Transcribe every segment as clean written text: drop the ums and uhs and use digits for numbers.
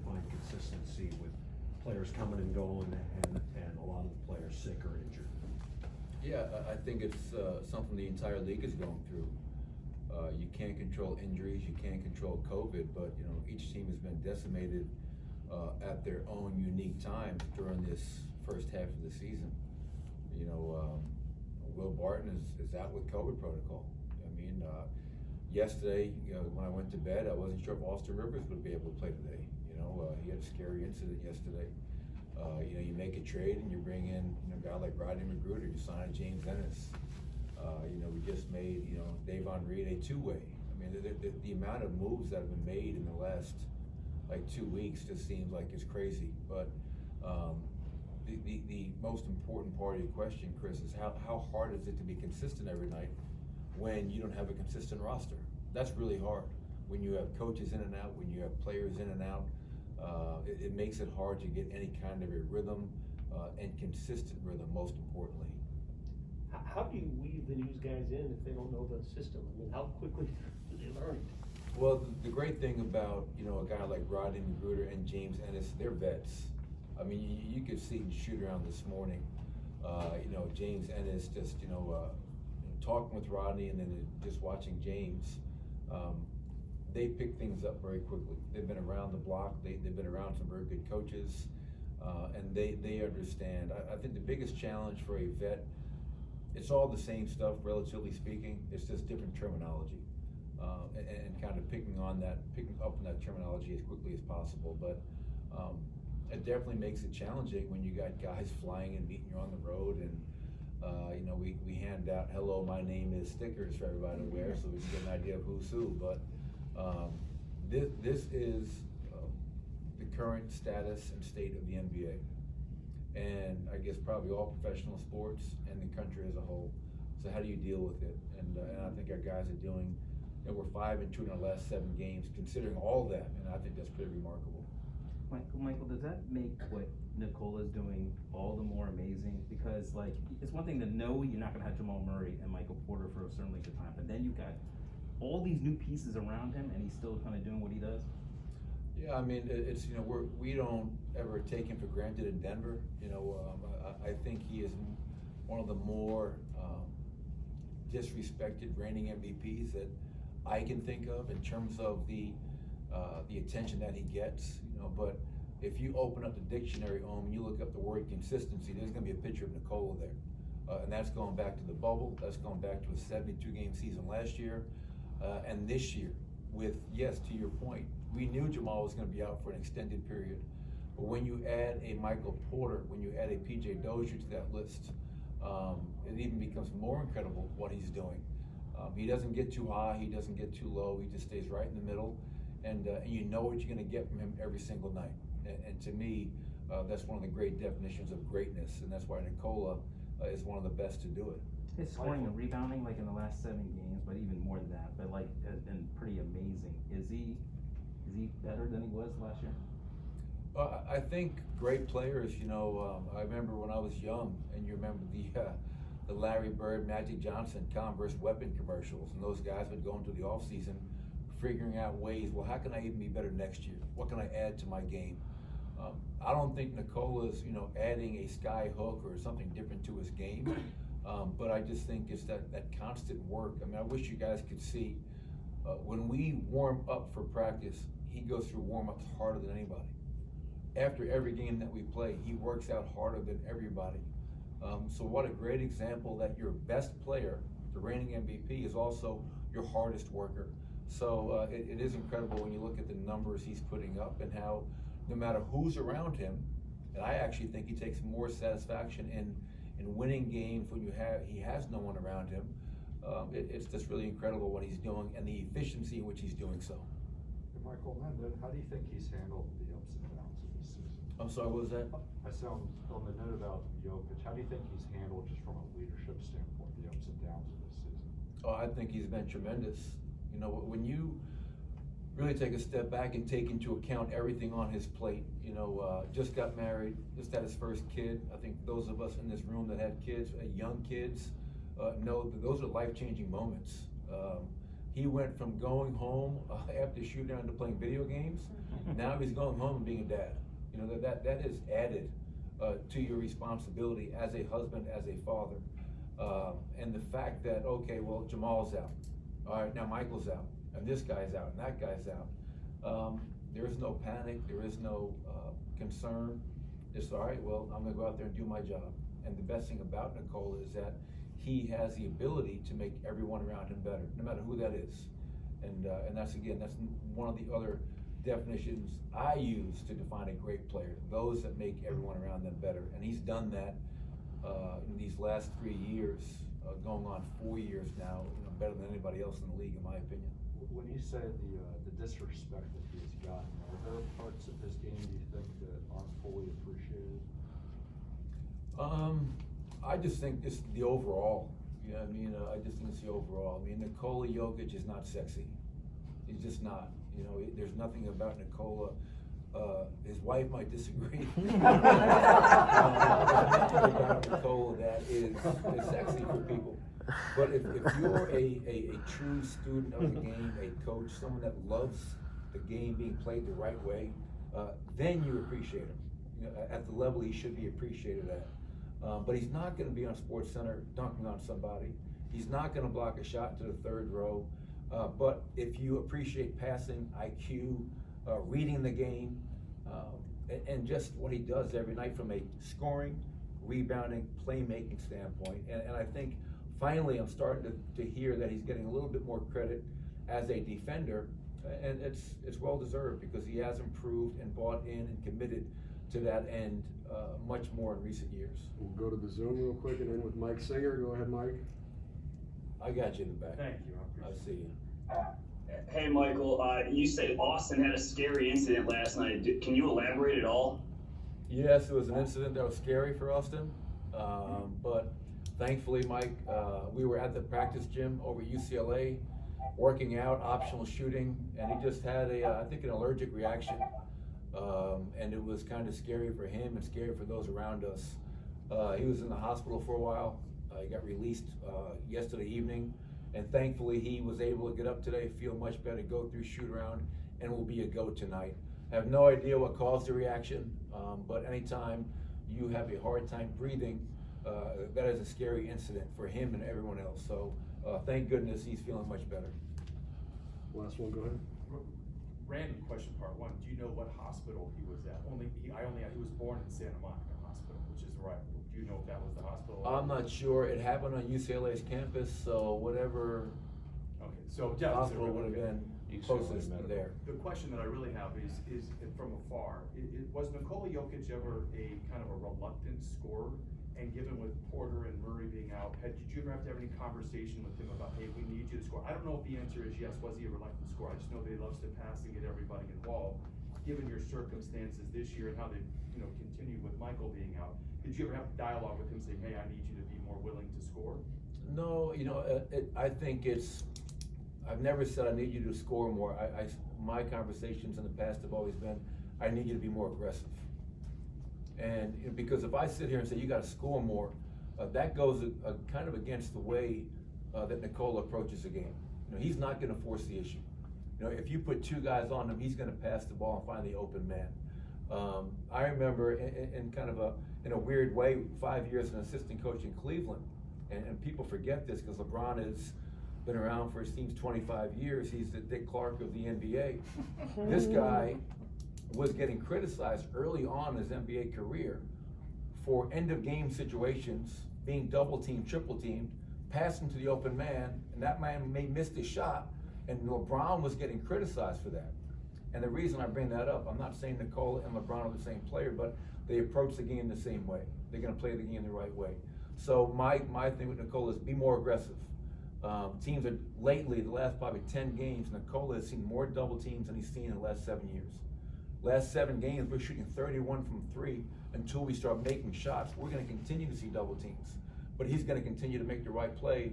find consistency with players coming and going and a lot of the players sick or injured? Yeah, I think it's something the entire league is going through. You can't control injuries, you can't control COVID, but you know each team has been decimated at their own unique times during this first half of the season. You know, Will Barton is out with COVID protocol. I mean, yesterday, you know, when I went to bed, I wasn't sure if Austin Rivers would be able to play today. You know, he had a scary incident yesterday. You know, you make a trade and you bring in a guy like Rodney McGruder, you sign James Ennis. You know, we just made, you know, Davon Reed a two-way. I mean, the amount of moves that have been made in the last, like 2 weeks just seems like it's crazy. But the most important part of your question, Chris, is how hard is it to be consistent every night when you don't have a consistent roster? That's really hard. When you have coaches in and out, when you have players in and out, it makes it hard to get any kind of a rhythm and consistent rhythm, most importantly. How do you weave the news guys in if they don't know the system? I mean, how quickly do they learn it? Well, the great thing about, you know, a guy like Rodney McGruder and James Ennis, they're vets. I mean, you could see in shoot around this morning, you know, James Ennis just, you know, talking with Rodney and then just watching James, they pick things up very quickly. They've been around the block. They've been around some very good coaches, and they understand. I think the biggest challenge for a vet, it's all the same stuff, relatively speaking. It's just different terminology, and kind of picking up on that terminology as quickly as possible. But it definitely makes it challenging when you got guys flying and meeting you on the road, and you know, we hand out "Hello, my name is" stickers for everybody to wear, so we can get an idea of who's who. But this is the current status and state of the NBA, and I guess probably all professional sports and the country as a whole. So how do you deal with it? And I think our guys are doing. You know, we're 5-2 in our last 7 games, considering all that, and I think that's pretty remarkable. Michael, does that make what Nikola's doing all the more amazing? Because, like, it's one thing to know you're not going to have Jamal Murray and Michael Porter for a certain length of time, but then you've got all these new pieces around him, and he's still kind of doing what he does. Yeah, I mean, it's, you know, we don't ever take him for granted in Denver. You know, I think he is one of the more disrespected reigning MVPs that I can think of in terms of the attention that he gets. You know, but if you open up the dictionary and you look up the word consistency, there's going to be a picture of Nikola there, and that's going back to the bubble. That's going back to a 72-game season last year, and this year. With, yes, to your point, we knew Jamal was going to be out for an extended period, but when you add a Michael Porter, when you add a PJ Dozier to that list, it even becomes more incredible what he's doing. He doesn't get too high, he doesn't get too low, he just stays right in the middle, and you know what you're going to get from him every single night. And to me, that's one of the great definitions of greatness, and that's why Nikola is one of the best to do it. His scoring and rebounding, like in the last 7 games, but even more than that, but like has been pretty amazing. Is he better than he was last year? I think great players, you know, I remember when I was young, and you remember the Larry Bird, Magic Johnson, Converse weapon commercials, and those guys would go into the offseason figuring out ways, well, how can I even be better next year? What can I add to my game? I don't think Nikola's, you know, adding a sky hook or something different to his game, but I just think it's that constant work. I mean, I wish you guys could see, when we warm up for practice, he goes through warm-ups harder than anybody. After every game that we play, he works out harder than everybody. So what a great example that your best player, the reigning MVP, is also your hardest worker. So it is incredible when you look at the numbers he's putting up and how no matter who's around him, and I actually think he takes more satisfaction in winning games when he has no one around him. It's just really incredible what he's doing and the efficiency in which he's doing so. Michael, how do you think he's handled the ups and downs of this season? I'm sorry, what was that? I saw on the note about Jokic, how do you think he's handled, just from a leadership standpoint, the ups and downs of this season? Oh, I think he's been tremendous. You know, when you really take a step back and take into account everything on his plate, you know, just got married, just had his first kid. I think those of us in this room that have kids, young kids, know that those are life-changing moments. He went from going home after shooting down to playing video games. Now he's going home and being a dad. You know, that is added to your responsibility as a husband, as a father. And the fact that, okay, well, Jamal's out. All right, now Michael's out, and this guy's out, and that guy's out. There is no panic, there is no concern. It's all right, well, I'm gonna go out there and do my job. And the best thing about Nikola is that he has the ability to make everyone around him better, no matter who that is. And that's one of the other definitions I use to define a great player, those that make everyone around them better. And he's done that in these last 3 years, going on 4 years now, you know, better than anybody else in the league, in my opinion. When you say the disrespect that he has gotten, are there parts of his game do you think that aren't fully appreciated? I just think it's the overall. You know what I mean? I just think it's the overall. I mean, Nikola Jokic is not sexy. He's just not. You know, there's nothing about Nikola. His wife might disagree. There's nothing about Nikola that is sexy for people. But if you're a true student of the game, a coach, someone that loves the game being played the right way, then you appreciate him. You know, at the level he should be appreciated at. But he's not going to be on SportsCenter dunking on somebody. He's not going to block a shot to the third row. But if you appreciate passing, IQ, reading the game, and just what he does every night from a scoring, rebounding, playmaking standpoint. And I think finally I'm starting to hear that he's getting a little bit more credit as a defender. And it's well deserved because he has improved and bought in and committed to that end much more in recent years. We'll go to the Zoom real quick and end with Mike Singer. Go ahead, Mike. I got you in the back. Thank you. I see you. Hey, Michael, you said Austin had a scary incident last night. Can you elaborate at all? Yes, it was an incident that was scary for Austin, but thankfully, Mike, we were at the practice gym over at UCLA, working out, optional shooting, and he just had I think an allergic reaction, and it was kind of scary for him and scary for those around us. He was in the hospital for a while. He got released yesterday evening. And thankfully, he was able to get up today, feel much better, go through shoot around, and will be a go tonight. I have no idea what caused the reaction, but anytime you have a hard time breathing, that is a scary incident for him and everyone else. So thank goodness he's feeling much better. Last one, go ahead. Random question, part one. Do you know what hospital he was at? He was born in Santa Monica Hospital, which is right. Do you know if that was the hospital? I'm not sure. It happened on UCLA's campus, so whatever hospital would have been closest there. The question that I really have is from afar. Was Nikola Jokic ever a kind of a reluctant scorer? And given with Porter and Murray being out, did you ever have to have any conversation with him about, hey, we need you to score? I don't know if the answer is yes, was he a reluctant scorer? I just know that he loves to pass and get everybody involved. Given your circumstances this year and how they, continued with Michael being out, did you ever have dialogue with him saying, hey, I need you to be more willing to score? No, I think I've never said I need you to score more. My conversations in the past have always been, I need you to be more aggressive. And because if I sit here and say you got to score more, that goes kind of against the way that Nikola approaches the game. He's not going to force the issue. If you put two guys on him, he's going to pass the ball and find the open man. I remember in kind of in a weird way, 5 years as an assistant coach in Cleveland, and people forget this because LeBron has been around for, it seems, 25 years. He's the Dick Clark of the NBA. This guy was getting criticized early on in his NBA career for end-of-game situations, being double-teamed, triple-teamed, passing to the open man, and that man may miss the shot, and LeBron was getting criticized for that. And the reason I bring that up, I'm not saying Nikola and LeBron are the same player, but they approach the game the same way. They're going to play the game the right way. So my thing with Nikola is be more aggressive. Teams are lately, the last probably 10 games, Nikola has seen more double teams than he's seen in the last 7 years. Last 7 games, we're shooting 31 from 3 until we start making shots. We're going to continue to see double teams, but he's going to continue to make the right play,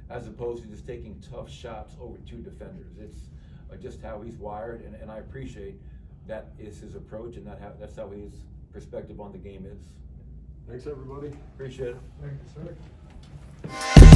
as opposed to just taking tough shots over 2 defenders. It's just how he's wired, and I appreciate that is his approach, and that's how his perspective on the game is. Thanks, everybody. Appreciate it. Thank you, sir.